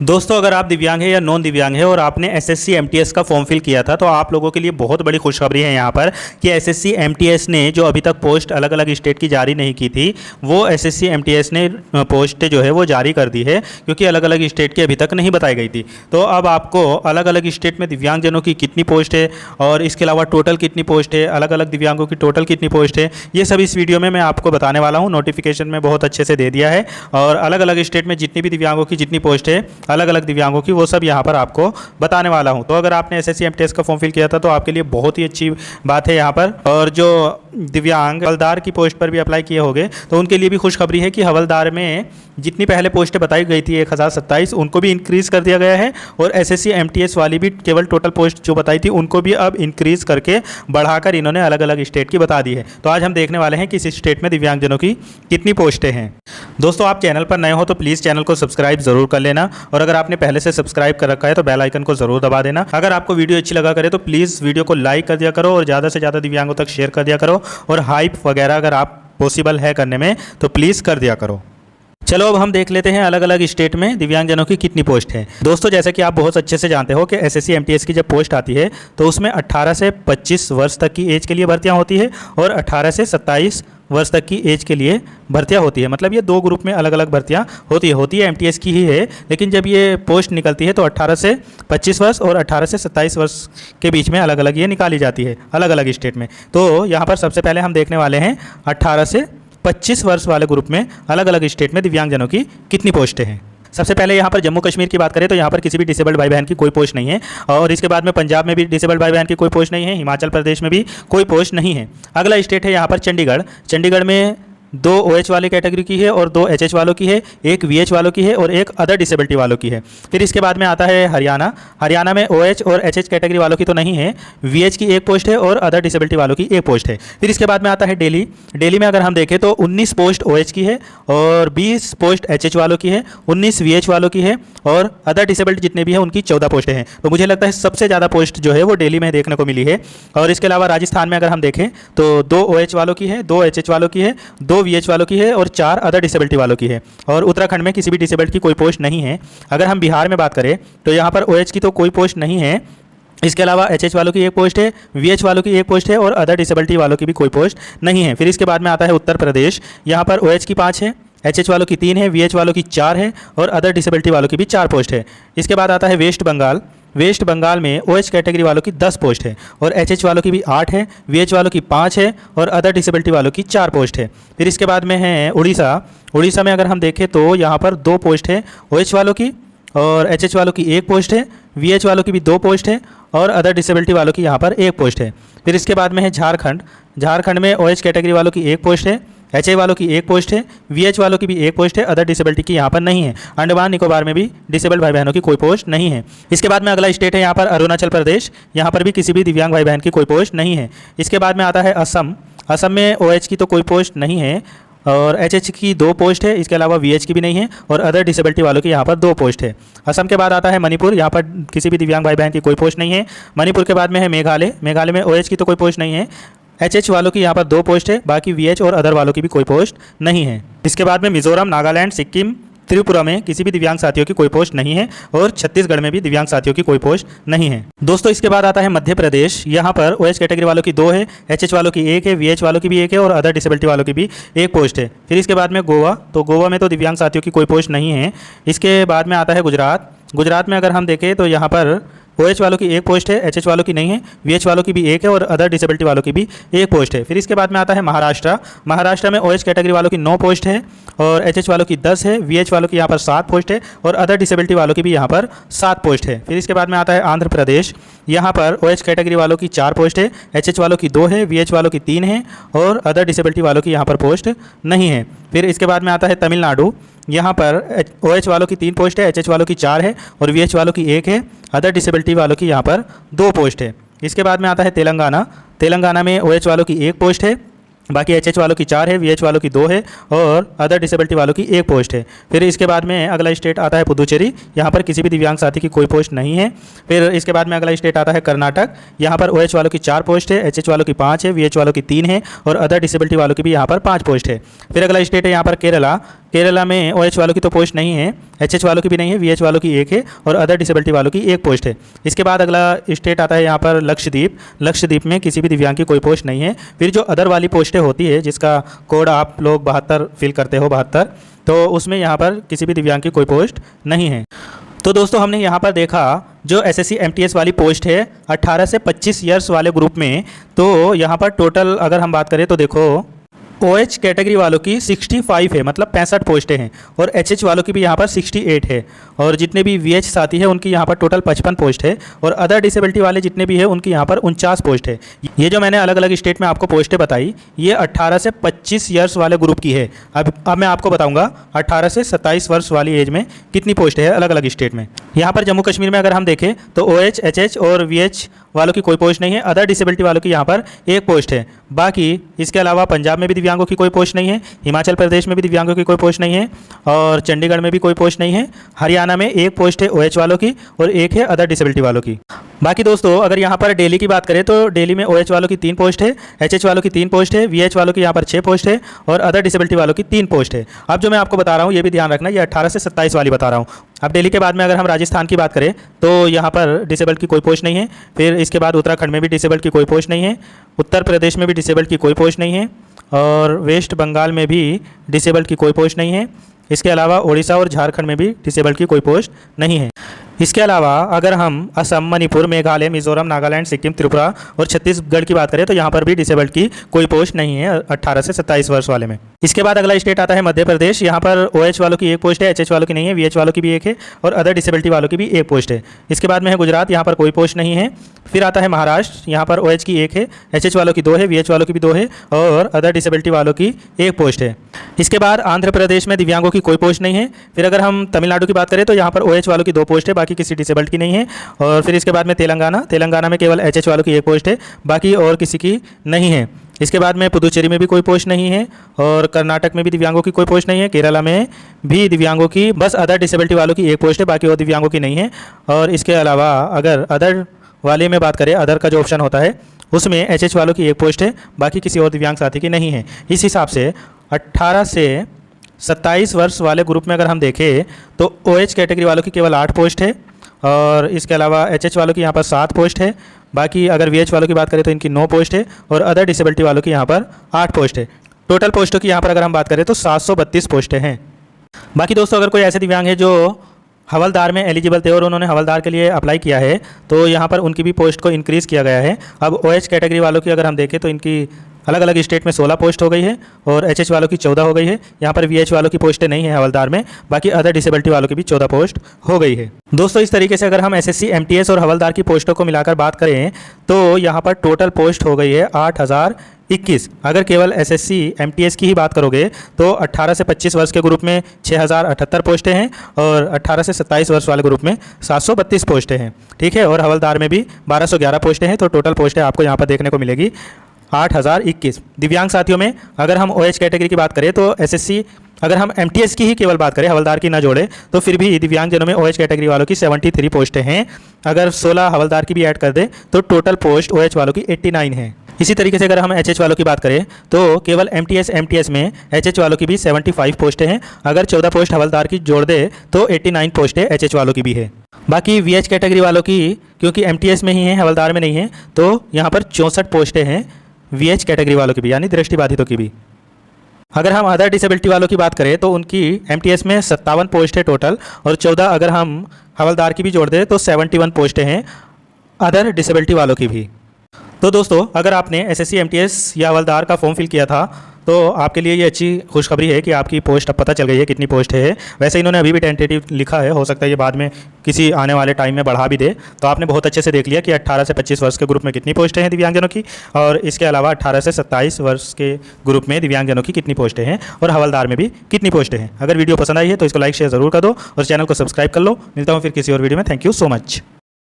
दोस्तों, अगर आप दिव्यांग हैं या नॉन दिव्यांग हैं और आपने एसएससी एमटीएस का फॉर्म फिल किया था तो आप लोगों के लिए बहुत बड़ी खुशखबरी है यहाँ पर कि एसएससी एमटीएस ने जो अभी तक पोस्ट अलग अलग स्टेट की जारी नहीं की थी वो एसएससी एमटीएस ने पोस्ट जो है वो जारी कर दी है, क्योंकि अलग अलग स्टेट की अभी तक नहीं बताई गई थी। तो अब आपको अलग अलग स्टेट में दिव्यांगजनों की कितनी पोस्ट है और इसके अलावा टोटल कितनी पोस्ट है, अलग अलग दिव्यांगों की टोटल कितनी पोस्ट है, ये सब इस वीडियो में मैं आपको बताने वाला हूँ। नोटिफिकेशन में बहुत अच्छे से दे दिया है और अलग अलग स्टेट में जितनी भी दिव्यांगों की जितनी पोस्ट है अलग अलग दिव्यांगों की वो सब यहाँ पर आपको बताने वाला हूँ। तो अगर आपने एसएससी एमटीएस का फॉर्म फिल किया था तो आपके लिए बहुत ही अच्छी बात है यहाँ पर। और जो दिव्यांग हवलदार की पोस्ट पर भी अप्लाई किए होंगे तो उनके लिए भी खुशखबरी है कि हवलदार में जितनी पहले पोस्टें बताई गई थी 1027 उनको भी इंक्रीज कर दिया गया है और एसएससी एमटीएस वाली भी केवल टोटल पोस्ट जो बताई थी उनको भी अब इंक्रीज करके बढ़ाकर इन्होंने अलग अलग स्टेट की बता दी है। तो आज हम देखने वाले हैं कि इस स्टेट में दिव्यांगजनों की कितनी पोस्टें हैं। दोस्तों, आप चैनल पर नए हो तो प्लीज़ चैनल को सब्सक्राइब जरूर कर लेना और अगर आपने पहले से सब्सक्राइब कर रखा है तो बेल आइकन को जरूर दबा देना। अगर आपको वीडियो अच्छी लगा करे तो प्लीज़ वीडियो को लाइक कर दिया करो और ज़्यादा से ज़्यादा दिव्यांगों तक शेयर कर दिया करो और हाइप वगैरह अगर आप पॉसिबल है करने में तो प्लीज़ कर दिया करो। चलो अब हम देख लेते हैं अलग अलग स्टेट में दिव्यांगजनों की कितनी पोस्ट है। दोस्तों, जैसे कि आप बहुत अच्छे से जानते हो कि एसएससी एमटीएस की जब पोस्ट आती है तो उसमें 18 से 25 वर्ष तक की एज के लिए भर्तियां होती है और 18 से 27 वर्ष तक की एज के लिए भर्तियां होती है। मतलब ये दो ग्रुप में अलग अलग भर्तियां होती है एमटीएस की ही है, लेकिन जब ये पोस्ट निकलती है तो 18 से 25 वर्ष और 18 से 27 वर्ष के बीच में अलग अलग ये निकाली जाती है अलग अलग स्टेट में। तो यहाँ पर सबसे पहले हम देखने वाले हैं 18 से 25 वर्ष वाले ग्रुप में अलग अलग स्टेट में दिव्यांगजनों की कितनी पोस्टें हैं। सबसे पहले यहाँ पर जम्मू कश्मीर की बात करें तो यहाँ पर किसी भी डिसेबल्ड भाई बहन की कोई पोस्ट नहीं है और इसके बाद में पंजाब में भी डिसेबल्ड भाई बहन की कोई पोस्ट नहीं है, हिमाचल प्रदेश में भी कोई पोस्ट नहीं है। अगला स्टेट है यहाँ पर चंडीगढ़। चंडीगढ़ में 2 OH वाली कैटेगरी की है और 2 HH वालों की है, 1 VH वालों की है और 1 अदर डिसेबिलिटी वालों की है। फिर इसके बाद में आता है हरियाणा। हरियाणा में OH और HH कैटेगरी वालों की तो नहीं है, VH की 1 पोस्ट है और अदर डिसेबिलिटी वालों की 1 पोस्ट है। फिर इसके बाद में आता है दिल्ली। दिल्ली में अगर हम देखें तो 19 पोस्ट OH की है और 20 पोस्ट HH वालों की है, 19 VH वालों की है और अदर डिसेबिलिटी जितने भी हैं उनकी 14 पोस्टें हैं। तो मुझे लगता है सबसे ज़्यादा पोस्ट जो है वो दिल्ली में देखने को मिली है। और इसके अलावा राजस्थान में अगर हम देखें तो 2 OH वालों की है, 2 HH वालों की है, 2 VH वालों की है और 4 अदर डिसेबिलिटी वालों की है। और उत्तराखंड में किसी भी डिसेबिलिटी की कोई पोस्ट नहीं है। अगर हम बिहार में बात करें तो यहाँ पर OH की तो कोई पोस्ट नहीं है, इसके अलावा HH वालों की 1 पोस्ट है, VH वालों की 1 पोस्ट है और अदर डिसेबिलिटी वालों की भी कोई पोस्ट नहीं है। फिर इसके बाद में आता है उत्तर प्रदेश। यहाँ पर OH की 5 है, HH वालों की 3 है, VH वालों की 4 है और अदर डिसेबिलिटी वालों की भी 4 पोस्ट है। इसके बाद आता है वेस्ट बंगाल। वेस्ट बंगाल में OH कैटेगरी वालों की 10 पोस्ट है और HH वालों की भी 8 है, VH वालों की 5 है और अदर डिसेबिलिटी वालों की 4 पोस्ट है। फिर इसके बाद में है उड़ीसा। उड़ीसा में अगर हम देखें तो यहाँ पर 2 पोस्ट है OH वालों की और HH वालों की 1 पोस्ट है, VH वालों की भी 2 पोस्ट है और अदर डिसेबिलिटी वालों की यहाँ पर 1 पोस्ट है। फिर इसके बाद में है झारखंड। झारखंड में OH कैटेगरी वालों की 1 पोस्ट है, HA वालों की 1 पोस्ट है, VH वालों की भी 1 पोस्ट है, अदर डिसेबिलिटी की यहाँ पर नहीं है। अंडमान निकोबार में भी डिसेबल्ड भाई बहनों की कोई पोस्ट नहीं है। इसके बाद में अगला स्टेट है यहाँ पर अरुणाचल प्रदेश। यहाँ पर भी किसी भी दिव्यांग भाई बहन की कोई पोस्ट नहीं है। इसके बाद में आता है असम। असम में OH की तो कोई पोस्ट नहीं है और HH की 2 पोस्ट है, इसके अलावा VH की भी नहीं है और अदर डिसेबिलिटी वालों की यहाँ पर 2 पोस्ट है। असम के बाद आता है मणिपुर। यहाँ पर किसी भी दिव्यांग भाई बहन की कोई पोस्ट नहीं है। मणिपुर के बाद में है मेघालय। मेघालय में OH की तो कोई पोस्ट नहीं है, HH वालों की यहाँ पर 2 पोस्ट है, बाकी VH और अदर वालों की भी कोई पोस्ट नहीं है। इसके बाद में मिजोरम, नागालैंड, सिक्किम, त्रिपुरा में किसी भी दिव्यांग साथियों की कोई पोस्ट नहीं है और छत्तीसगढ़ में भी दिव्यांग साथियों की कोई पोस्ट नहीं है। दोस्तों, इसके बाद आता है मध्य प्रदेश। यहाँ पर OH कैटेगरी वालों की 2 है, HH वालों की 1 है, VH वालों की भी 1 है और अदर डिसेबिलिटी वालों की भी 1 पोस्ट है। फिर इसके बाद में गोवा। तो गोवा में तो दिव्यांग साथियों की कोई पोस्ट नहीं है। इसके बाद में आता है गुजरात। गुजरात में अगर हम देखें तो यहाँ पर OH वालों की 1 पोस्ट है, HH वालों की नहीं है, VH वालों की भी 1 है और अदर डिसेबिलिटी वालों की भी 1 पोस्ट है। फिर इसके बाद में आता है महाराष्ट्र। महाराष्ट्र में OH कैटेगरी वालों की 9 पोस्ट है और HH वालों की 10 है, VH वालों की यहाँ पर 7 पोस्ट है और अदर डिसेबिलिटी वालों की भी यहाँ पर 7 पोस्ट है। फिर इसके बाद में आता है आंध्र प्रदेश। यहाँ पर OH कैटेगरी वालों की 4 पोस्ट है, HH वालों की 2 है, VH वालों की 3 है और अदर डिसेबिलिटी वालों की यहाँ पर पोस्ट नहीं है। फिर इसके बाद में आता है तमिलनाडु। यहाँ पर OH वालों की 3 पोस्ट है, HH वालों की 4 है और VH वालों की 1 है, अदर डिसेबिलिटी वालों की यहाँ पर 2 पोस्ट है। इसके बाद में आता है तेलंगाना। तेलंगाना में OH वालों की 1 पोस्ट है, बाकी HH वालों की 4 है, VH वालों की 2 है और अदर डिसेबिलिटी वालों की 1 पोस्ट है। फिर इसके बाद में अगला स्टेट आता है पुदुचेरी। यहाँ पर किसी भी दिव्यांग साथी की कोई पोस्ट नहीं है। फिर इसके बाद में अगला स्टेट आता है कर्नाटक। यहाँ पर OH वालों की 4 पोस्ट है, HH वालों की 5 है, VH वालों की 3 है और अदर डिसेबिलिटी वालों की भी यहाँ पर 5 पोस्ट है। फिर अगला स्टेट है यहाँ पर केरला। केरला में OH वालों की तो पोस्ट नहीं है, HH वालों की भी नहीं है, VH वालों की एक है और अदर डिसेबिलिटी वालों की एक पोस्ट है। इसके बाद अगला स्टेट आता है यहाँ पर लक्षद्वीप। लक्षद्वीप में किसी भी दिव्यांग की कोई पोस्ट नहीं है। फिर जो अदर वाली पोस्टें होती है जिसका कोड आप लोग 72 फिल करते हो, 72, तो उसमें यहाँ पर किसी भी दिव्यांग की कोई पोस्ट नहीं है। तो दोस्तों हमने यहाँ पर देखा जो SSC MTS वाली पोस्ट है 18 से 25 ईयर्स वाले ग्रुप में, तो यहाँ पर टोटल अगर हम बात करें तो देखो OH कैटेगरी वालों की 65 है, मतलब 65 पोस्टें हैं, और HH वालों की भी यहाँ पर 68 है, और जितने भी VH साथी है उनकी यहाँ पर टोटल 55 पोस्ट है, और अदर डिसेबिलिटी वाले जितने भी है उनकी यहाँ पर 49 पोस्ट है। ये जो मैंने अलग अलग स्टेट में आपको पोस्टें बताई ये 18 से 25 ईयर्स वाले ग्रुप की है। अब मैं आपको बताऊँगा 18 से 27 वर्ष वाली एज में कितनी पोस्ट है अलग अलग स्टेट में। यहाँ पर जम्मू कश्मीर में अगर हम देखें तो OH, HH और VH वालों की कोई पोस्ट नहीं है। अदर डिसेबिलिटी वालों की यहाँ पर एक पोस्ट है। बाकी इसके अलावा पंजाब में भी दिव्यांगों की कोई पोस्ट नहीं है, हिमाचल प्रदेश में भी दिव्यांगों की कोई पोस्ट नहीं है, और चंडीगढ़ में भी कोई पोस्ट नहीं है। हरियाणा में एक पोस्ट है OH वालों की और एक है अदर डिसेबिलिटी वालों की। बाकी दोस्तों अगर यहाँ पर दिल्ली की बात करें तो दिल्ली में OH वालों की 3 पोस्ट है, HH वालों की 3 पोस्ट है, VH वालों की यहाँ पर 6 पोस्ट है और अदर डिसेबिलिटी वालों की 3 पोस्ट है। अब जो मैं आपको बता रहा हूँ ये भी ध्यान रखना, ये 18 से 27 वाली बता रहा हूँ। अब दिल्ली के बाद में अगर हम राजस्थान की बात करें तो यहाँ पर डिसेबल्ड की कोई पोस्ट नहीं है। फिर इसके बाद उत्तराखंड में भी डिसेबल्ड की कोई पोस्ट नहीं है, उत्तर प्रदेश में भी डिसेबल्ड की कोई पोस्ट नहीं है, और वेस्ट बंगाल में भी डिसेबल्ड की कोई पोस्ट नहीं है। इसके अलावा उड़ीसा और झारखंड में भी डिसेबल्ड की कोई पोस्ट नहीं है। इसके अलावा अगर हम असम, मणिपुर, मेघालय, मिजोरम, नागालैंड, सिक्किम, त्रिपुरा और छत्तीसगढ़ की बात करें तो यहाँ पर भी डिसेबल्ड की कोई पोस्ट नहीं है 18 से 27 वर्ष वाले में। इसके बाद अगला स्टेट आता है मध्य प्रदेश। यहाँ पर OH वालों की एक पोस्ट है, HH वालों की नहीं है, VH वालों की भी एक है और अदर डिसेबिलिटी वालों की भी एक पोस्ट है। इसके बाद में है गुजरात, यहाँ पर कोई पोस्ट नहीं है। फिर आता है महाराष्ट्र, यहाँ पर OH की एक है, HH वालों की 2 है, VH वालों की भी 2 है और अदर डिसेबिलिटी वालों की एक पोस्ट है। इसके बाद आंध्र प्रदेश में दिव्यांगों की कोई पोस्ट नहीं है। फिर अगर हम तमिलनाडु की बात करें तो यहाँ पर OH वालों की 2 पोस्ट है, बाकी किसी डिसेबल्ड की नहीं है। और फिर इसके बाद में तेलंगाना में केवल HH वालों की एक पोस्ट है, बाकी और किसी की नहीं है। इसके बाद में पुदुचेरी में भी कोई पोस्ट नहीं है और कर्नाटक में भी दिव्यांगों की कोई पोस्ट नहीं है। केरला में भी दिव्यांगों की बस अदर डिसेबिलिटी वालों की एक पोस्ट है, बाकी और दिव्यांगों की नहीं है। और इसके अलावा अगर अदर वाले में बात करें, अदर का जो ऑप्शन होता है उसमें HH वालों की एक पोस्ट है, बाकी किसी और दिव्यांग साथी की नहीं है। इस हिसाब से 18 से 27 वर्ष वाले ग्रुप में अगर हम देखें तो OH कैटेगरी वालों की केवल 8 पोस्ट है और इसके अलावा HH वालों की यहाँ पर 7 पोस्ट है। बाकी अगर VH वालों की बात करें तो इनकी 9 पोस्ट है और अदर डिसेबिलिटी वालों की यहाँ पर 8 पोस्ट है। टोटल पोस्टों की यहाँ पर अगर हम बात करें तो 732 पोस्टें हैं। बाकी दोस्तों अगर कोई ऐसे दिव्यांग है जो हवलदार में एलिजिबल थे और उन्होंने हवलदार के लिए अप्लाई किया है तो यहाँ पर उनकी भी पोस्ट को इंक्रीज़ किया गया है। अब OH कैटेगरी वालों की अगर हम देखें तो इनकी अलग अलग स्टेट में 16 पोस्ट हो गई है और HH वालों की 14 हो गई है। यहाँ पर VH वालों की पोस्टें नहीं है हवलदार में, बाकी अदर डिसेबिलिटी वालों की भी 14 पोस्ट हो गई है। दोस्तों इस तरीके से अगर हम SSC MTS और हवलदार की पोस्टों को मिलाकर बात करें तो यहाँ पर टोटल पोस्ट हो गई है 8021। अगर केवल SSC MTS की ही बात करोगे तो 18 से 25 वर्ष के ग्रुप में 6078 पोस्टें हैं और 18 से 27 वर्ष वाले ग्रुप में 732 पोस्टें हैं। ठीक है, और हवलदार में भी 1211 पोस्टें हैं। तो टोटल पोस्टें आपको यहाँ पर देखने को मिलेगी 8021। दिव्यांग साथियों में अगर हम OH कैटेगरी की बात करें तो SSC, अगर हम MTS की ही केवल बात करें, हवलदार की ना जोड़े, तो फिर भी दिव्यांग जनों में OH कैटेगरी वालों की 73 पोस्टें हैं। अगर 16 हवलदार की भी ऐड कर दें तो टोटल पोस्ट OH वालों की 89 है। इसी तरीके से अगर हम HH वालों की बात करें तो केवल MTS में HH वालों की भी 75 पोस्टें हैं। अगर 14 पोस्ट हवलदार की जोड़ दे तो 89 पोस्टें HH वालों की भी है। बाकी VH कैटेगरी वालों की क्योंकि MTS में ही है, हवलदार में नहीं है, तो यहाँ पर 64 पोस्टें हैं VH कैटेगरी वालों की भी, यानी दृष्टिबाधितों की भी। अगर हम अदर डिसेबिलिटी वालों की बात करें तो उनकी MTS में 57 पोस्ट है टोटल और 14 अगर हम हवलदार की भी जोड़ दें तो 71 पोस्टें हैं अदर डिसेबिलिटी वालों की भी। तो दोस्तों अगर आपने SSC MTS या हवलदार का फॉर्म फिल किया था तो आपके लिए ये अच्छी खुशखबरी है कि आपकी पोस्ट अब पता चल गई है कितनी पोस्ट है। वैसे इन्होंने अभी भी टेंटेटिव लिखा है, हो सकता है ये बाद में किसी आने वाले टाइम में बढ़ा भी दे। तो आपने बहुत अच्छे से देख लिया कि 18 से 25 वर्ष के ग्रुप में कितनी पोस्टें हैं दिव्यांगजनों की, और इसके अलावा 18 से 27 वर्ष के ग्रुप में दिव्यांगजनों की कितनी पोस्टें हैं और हवलदार में भी कितनी पोस्टें हैं। अगर वीडियो पसंद आई है तो इसको लाइक शेयर ज़रूर कर दो और चैनल को सब्सक्राइब कर लो। मिलता हूँ फिर किसी और वीडियो में। Thank you so much.